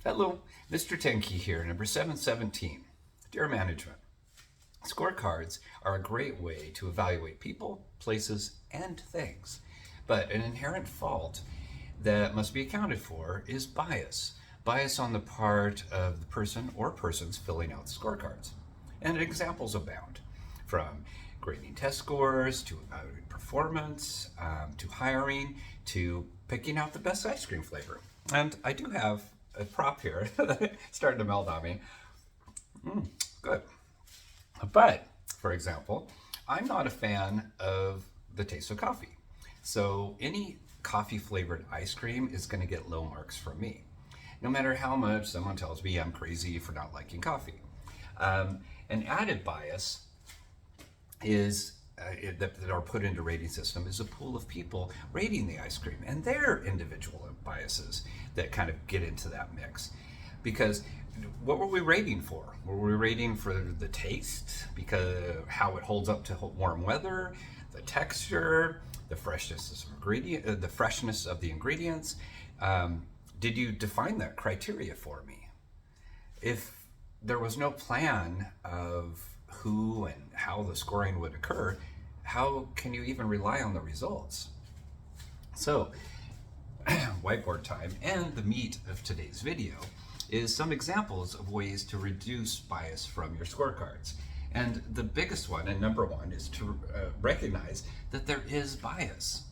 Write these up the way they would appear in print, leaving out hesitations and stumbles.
Hello, Mr. Tenkey here, number 717. Dear management, scorecards are a great way to evaluate people, places, and things. But an inherent fault that must be accounted for is bias. Bias on the part of the person or persons filling out scorecards. And examples abound, from grading test scores, to evaluating performance, to hiring, to picking out the best ice cream flavor. And I do have a prop here starting to melt on me. Good. But, for example, I'm not a fan of the taste of coffee. So any coffee flavored ice cream is going to get low marks from me, no matter how much someone tells me I'm crazy for not liking coffee. An added bias is that are put into rating system is a pool of people rating the ice cream and their individual biases that kind of get into that mix. Because what were we rating for? Were we rating for the taste, because how it holds up to warm weather, the texture, the freshness of the ingredients? Did you define that criteria for me? If there was no plan of who and how the scoring would occur, how can you even rely on the results? So, whiteboard time, and the meat of today's video is some examples of ways to reduce bias from your scorecards. And the biggest one, and number one, is to recognize that there is bias.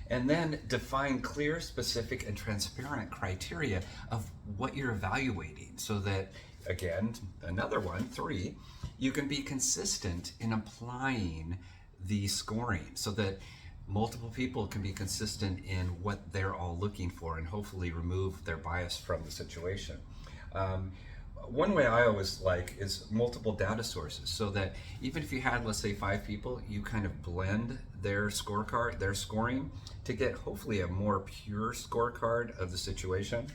And then define clear, specific, and transparent criteria of what you're evaluating so that, again, another one, 3, you can be consistent in applying the scoring so that multiple people can be consistent in what they're all looking for and hopefully remove their bias from the situation. One way I always like is multiple data sources, so that even if you had, let's say, 5 people, you kind of blend their scorecard, their scoring, to get hopefully a more pure scorecard of the situation.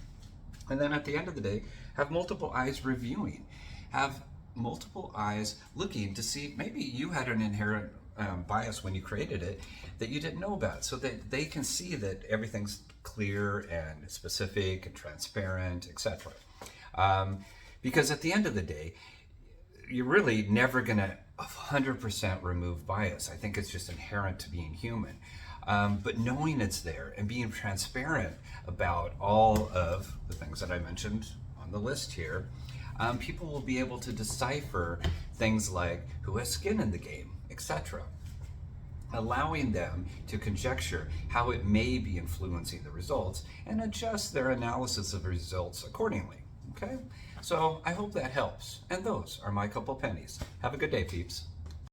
And then at the end of the day, have multiple eyes reviewing, have multiple eyes looking to see maybe you had an inherent bias when you created it that you didn't know about, so that they can see that everything's clear and specific and transparent, etc. Because at the end of the day, you're really never going to 100% remove bias. I think it's just inherent to being human. But knowing it's there and being transparent about all of the things that I mentioned on the list here, people will be able to decipher things like who has skin in the game, etc., allowing them to conjecture how it may be influencing the results and adjust their analysis of the results accordingly. Okay? So I hope that helps. And those are my couple pennies. Have a good day, peeps.